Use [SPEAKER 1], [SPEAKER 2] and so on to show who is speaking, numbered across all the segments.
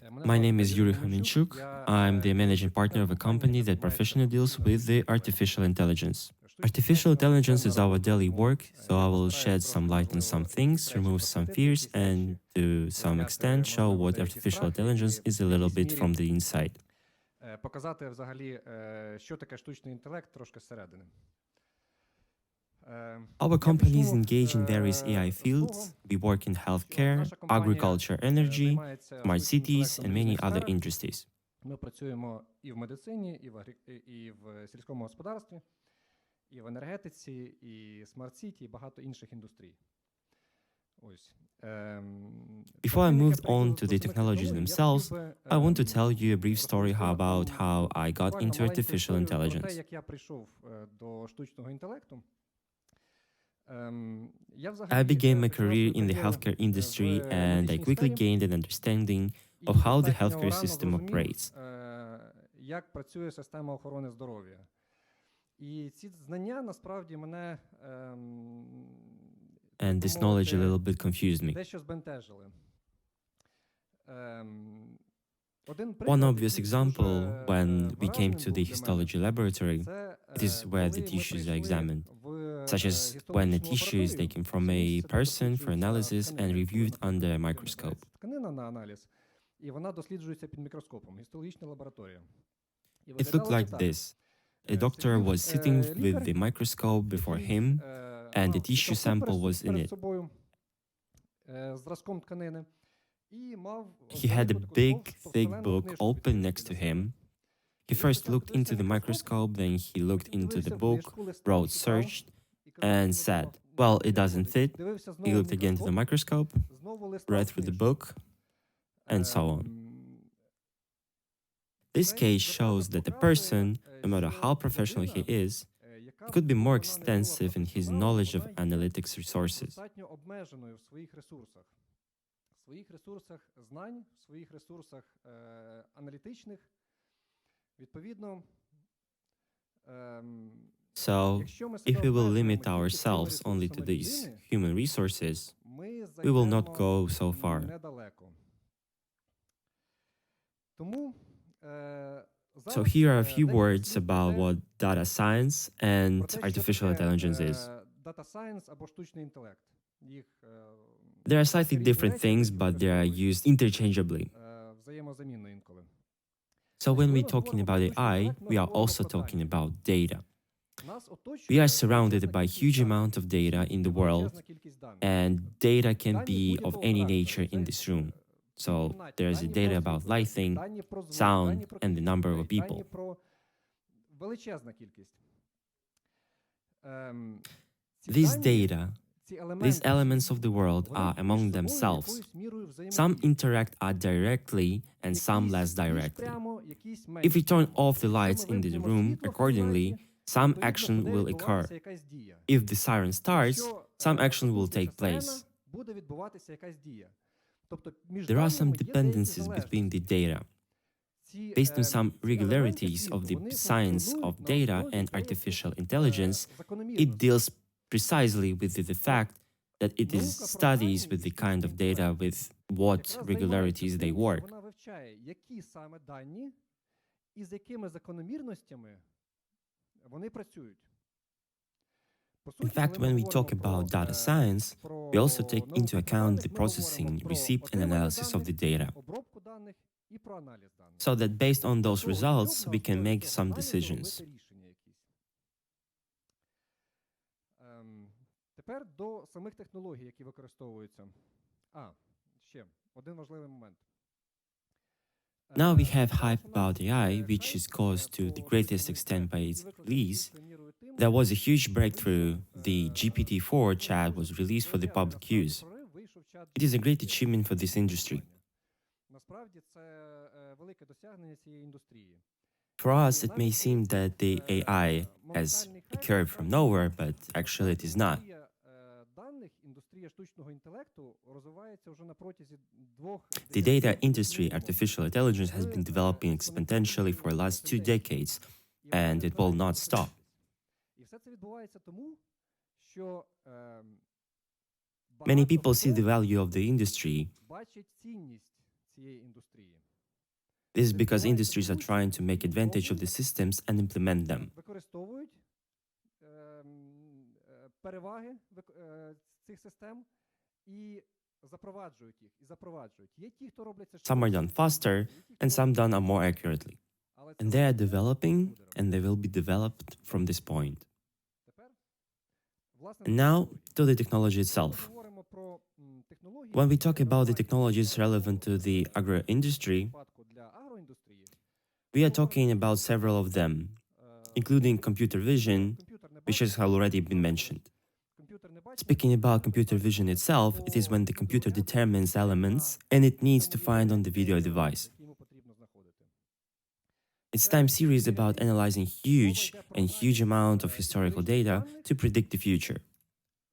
[SPEAKER 1] My name is Yuriy Humenchuk. I'm the managing partner of a company that professionally deals with the artificial intelligence. Artificial intelligence is our daily work, so I will shed some light on some things, remove some fears, and to some extent show what artificial intelligence is a little bit from the inside.
[SPEAKER 2] Показати взагалі, що таке штучний інтелект трошки зсередини.
[SPEAKER 1] Our company is engaged in various AI fields. We work in healthcare, agriculture, energy, smart cities, and many other industries.
[SPEAKER 2] Ми працюємо і в медицині, і в сільському господарстві, і в енергетиці, і смарт-сіті, і багато інших індустрій. Ось.
[SPEAKER 1] Before I moved on to the technologies themselves, I want to tell you a brief story about how I got into artificial intelligence.
[SPEAKER 2] Як я прийшов до штучного інтелекту,
[SPEAKER 1] I began my career in the healthcare industry and I quickly gained an understanding of how the healthcare system operates.
[SPEAKER 2] Як працює система охорони здоров'я. І ці знання насправді мене
[SPEAKER 1] And this knowledge a little bit confused me.
[SPEAKER 2] дещо збентежили.
[SPEAKER 1] One obvious example, when we came to the histology laboratory, it is where the tissues are examined, such as when a tissue is taken from a person for analysis and reviewed under a microscope.
[SPEAKER 2] Тканина на аналіз, і вона досліджується під мікроскопом, гістологічна лабораторія.
[SPEAKER 1] It looked like this. A doctor was sitting with the microscope before him, and the tissue sample was in it.
[SPEAKER 2] Зразком тканини.
[SPEAKER 1] He had a big, thick book open next to him. He first looked into the microscope, then he looked into the book, wrote searched, and said, well, it doesn't fit. He looked again to the microscope, read through the book, and so on. This case shows that a person, no matter how professional he is, he could be more extensive in his knowledge of analytics resources.
[SPEAKER 2] В своїх ресурсах знань, в своїх ресурсах аналітичних, відповідно.
[SPEAKER 1] So, if we will limit ourselves only to these human resources, we will not go so far. So here are a few words about what data science and artificial intelligence is.
[SPEAKER 2] Data science або штучний інтелект.
[SPEAKER 1] They are slightly different things, but they are used interchangeably. So when we're talking about AI, we are also talking about data. We are surrounded by a huge amount of data in the world, and data can be of any nature in this room. So there is data about lighting, sound, and the number of people. These data, these elements of the world are among themselves. Some interact directly and some less directly. If we turn off the lights in the room accordingly, some action will occur. If the siren starts, some action will take place. There are some dependencies between the data. Based on some regularities of the science of data and artificial intelligence, it deals precisely with the fact that it is studies with the kind of data with what regularities they work. In fact, when we talk about data science, we also take into account the processing, receipt, and analysis of the data, so that based on those results, we can make some decisions.
[SPEAKER 2] Тепер до самих технологій, які використовуються. Ще один важливий момент.
[SPEAKER 1] Now we have hype about AI, which is caused to the greatest extent by its release. There was a huge breakthrough. The GPT-4 chat was released for the public use. It is a great achievement for this industry.
[SPEAKER 2] Насправді це велике досягнення цієї індустрії.
[SPEAKER 1] For us, it may seem that the AI has occurred from nowhere, but actually it is not. The data industry, artificial intelligence, has been developing exponentially for the last 2 decades, and it will not stop. Many people see the value of the industry
[SPEAKER 2] цієї індустрії.
[SPEAKER 1] This is because industries are trying to make advantage of the systems and implement them.
[SPEAKER 2] Використовують переваги цих систем і запроваджують їх. Є ті, хто роблять це
[SPEAKER 1] Some are done faster, and some done more accurately. And they are developing, and they will be developed from this point. And now to the technology itself. When we talk about the technologies relevant to the agro industry, we are talking about several of them, including computer vision, which has already been mentioned. Speaking about computer vision itself, it is when the computer determines elements and it needs to find on the video device. Its time series about analyzing huge amount of historical data to predict the future.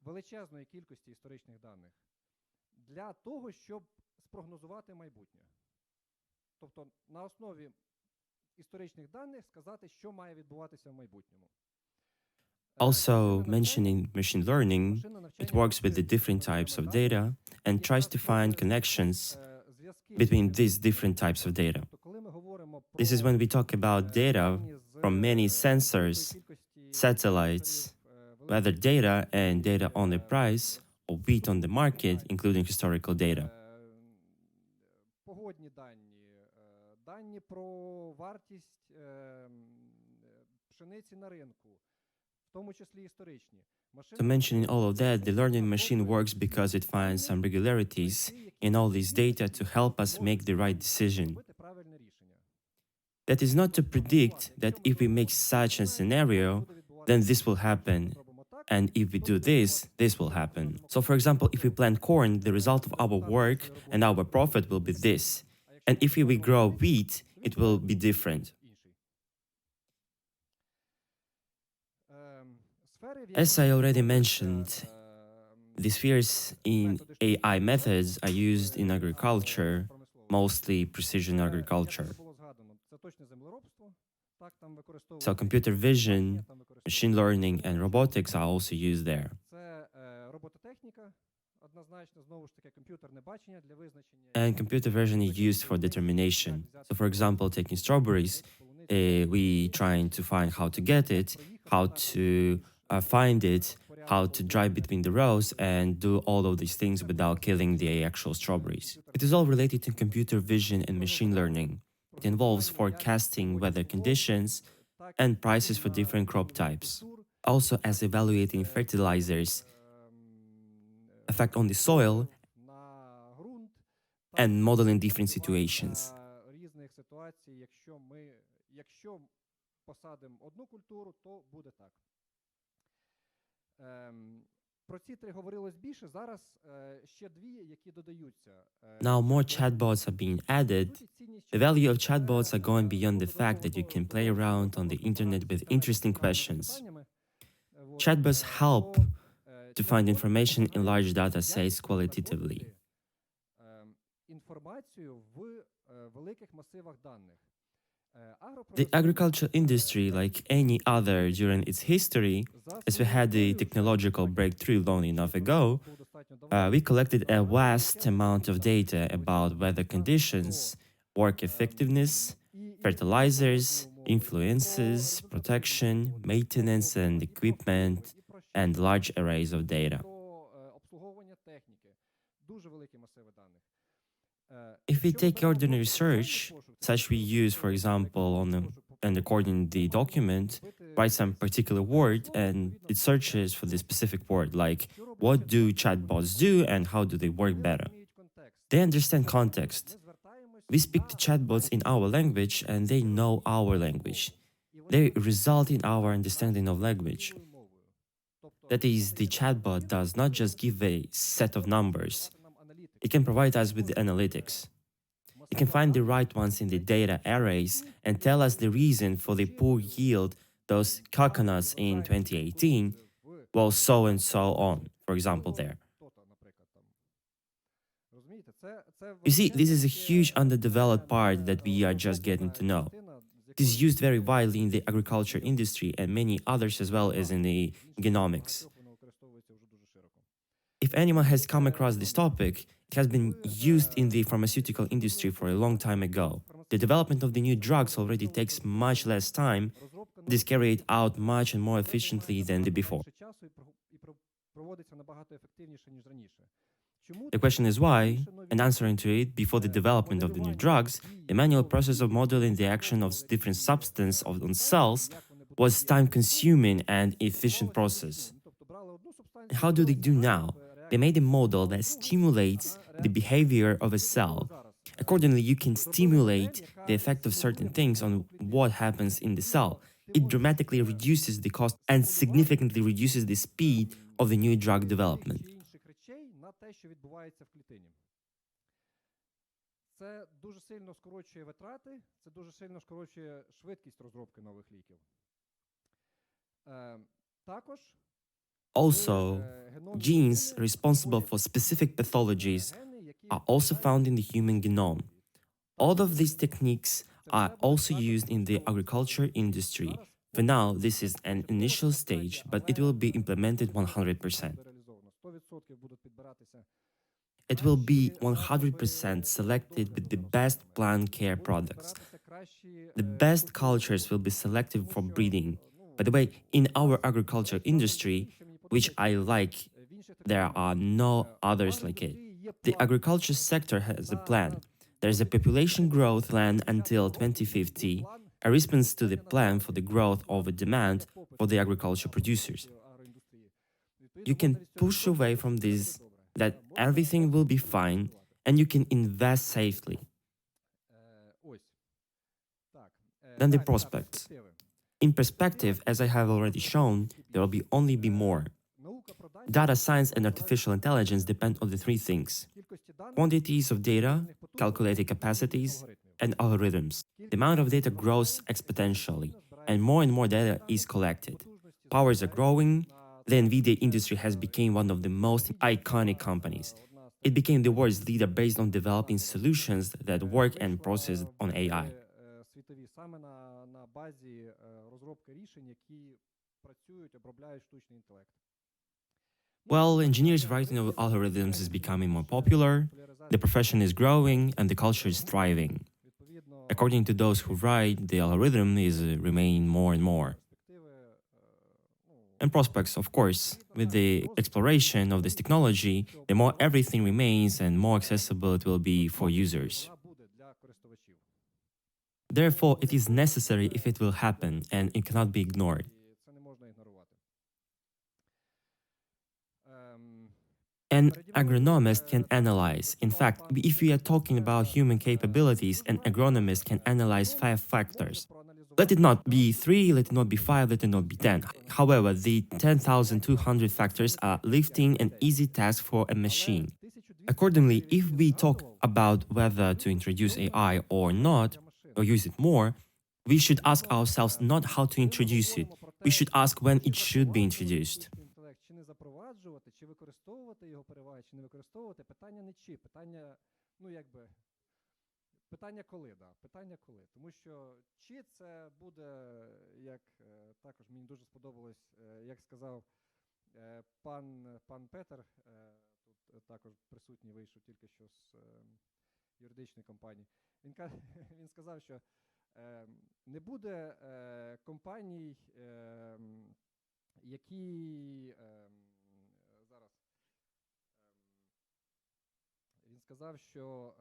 [SPEAKER 2] Величезної кількості історичних даних для того, щоб спрогнозувати майбутнє. Тобто на основі історичних даних сказати, що має відбуватися в майбутньому.
[SPEAKER 1] Also, mentioning machine learning, it works with the different types of data and tries to find connections between these different types of data. This is when we talk about data from many sensors, satellites, weather data and data on the price or wheat on the market, including historical data.
[SPEAKER 2] Погодні дані, дані про вартість пшениці на ринку, в тому числі історичні.
[SPEAKER 1] So mentioning all of that, the learning machine works because it finds some regularities in all these data to help us make the right decision. That is not to predict that if we make such a scenario, then this will happen. And if we do this, this will happen. So for example, if we plant corn, the result of our work and our profit will be this. And if we grow wheat, it will be different. As I already mentioned, the spheres in AI methods are used in agriculture, mostly precision agriculture. So computer vision, machine learning, and robotics are also used there. And computer vision is used for determination. So for example, taking strawberries, we trying to find how to get it, how to find it, how to drive between the rows and do all of these things without killing the actual strawberries. It is all related to computer vision and machine learning. It involves forecasting weather conditions and prices for different crop types, also as evaluating fertilizers, effect on the soil, and modeling different situations. Now more chatbots are being added. The value of chatbots are going beyond the fact that you can play around on the internet with interesting questions. Chatbots help to find information in large data sets qualitatively. The agricultural industry, like any other during its history, as we had the technological breakthrough long enough ago, we collected a vast amount of data about weather conditions, work effectiveness, fertilizers, influences, protection, maintenance and equipment, and large arrays of data. If we take ordinary search, such we use, for example, and according the document, write some particular word and it searches for the specific word, like what do chatbots do and how do they work better. They understand context. We speak to chatbots in our language and they know our language. They result in our understanding of language. That is, the chatbot does not just give a set of numbers. It can provide us with the analytics. It can find the right ones in the data arrays and tell us the reason for the poor yield those coconuts in 2018, well, so and so on, for example, there. You see, this is a huge underdeveloped part that we are just getting to know. It is used very widely in the agriculture industry and many others as well as in the genomics. If anyone has come across this topic, It has been used in the pharmaceutical industry for a long time ago. The development of the new drugs already takes much less time. It is carried out much and more efficiently than the before. The question is why, and answering to it, before the development of the new drugs, the manual process of modeling the action of different substances on cells was time-consuming and efficient process. And how do they do now? They made a model that stimulates the behavior of a cell. Accordingly, you can stimulate the effect of certain things on what happens in the cell. It dramatically reduces the cost and significantly reduces the speed of the new drug development.
[SPEAKER 2] Це дуже сильно скорочує витрати, це дуже сильно скорочує швидкість розробки нових ліків. Також
[SPEAKER 1] Also, genes responsible for specific pathologies are also found in the human genome. All of these techniques are also used in the agriculture industry. For now, this is an initial stage, but it will be implemented 100%. It will be 100% selected with the best plant care products. The best cultures will be selected for breeding. By the way, in our agriculture industry, which I like, there are no others like it. The agriculture sector has a plan. There is a population growth plan until 2050, a response to the plan for the growth of a demand for the agriculture producers. You can push away from this, that everything will be fine, and you can invest safely. Then the prospects. In perspective, as I have already shown, there will only be more. Data science and artificial intelligence depend on the three things: quantities of data, calculated capacities, and algorithms. The amount of data grows exponentially, and more data is collected. Powers are growing. The NVIDIA industry has become one of the most iconic companies. It became the world's leader based on developing solutions that work and process on AI. Well, engineers writing of algorithms is becoming more popular, the profession is growing, and the culture is thriving. According to those who write, the algorithm is remaining more and more. And prospects, of course, with the exploration of this technology, the more everything remains and more accessible it will be for users. Therefore, it is necessary if it will happen, and it cannot be ignored. An agronomist can analyze. In fact, if we are talking about human capabilities, an agronomist can analyze 5 factors. Let it not be 3, let it not be 5, let it not be 10. However, the 10,200 factors are lifting an easy task for a machine. Accordingly, if we talk about whether to introduce AI or not, or use it more, we should ask ourselves not how to introduce it, we should ask when it should be introduced. Чи використовувати його переваги, чи не використовувати, питання не чи, питання коли, да, питання коли. Тому що чи це буде, як також мені дуже сподобалось, як сказав пан Петер, тут також присутній вийшов тільки що з юридичної компанії. Він сказав, що не буде компаній, які зараз він сказав, що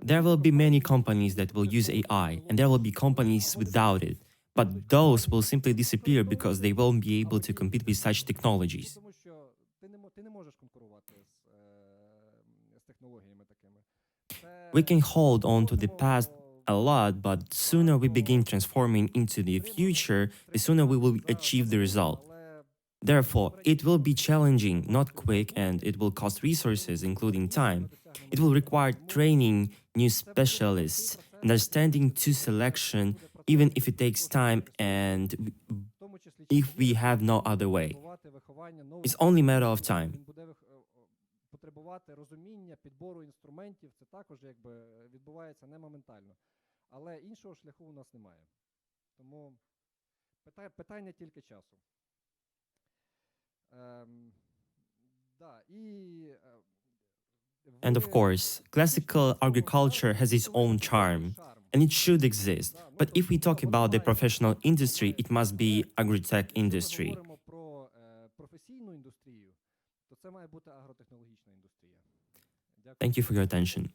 [SPEAKER 1] there will be many companies that will use AI, and there will be companies without it. But those will simply disappear because they won't be able to compete with such technologies. We can hold on to the past a lot, but sooner we begin transforming into the future, the sooner we will achieve the result. Therefore, it will be challenging, not quick, and it will cost resources, including time. It will require training new specialists, understanding to selection, even if it takes time and if we have no other way. It's only a matter of time. Потребувати розуміння, підбору інструментів, це також відбувається не моментально. Але іншого шляху у нас немає. Тому питання тільки часу.
[SPEAKER 2] Да, і
[SPEAKER 1] And of course, classical agriculture has its own charm, and it should exist. But if we talk about the professional industry, it must be agri-tech
[SPEAKER 2] Якщо ми
[SPEAKER 1] industry.
[SPEAKER 2] говоримо про професійну індустрію, то це має бути агротехнологічна індустрія. Дякую.
[SPEAKER 1] Thank you for your attention.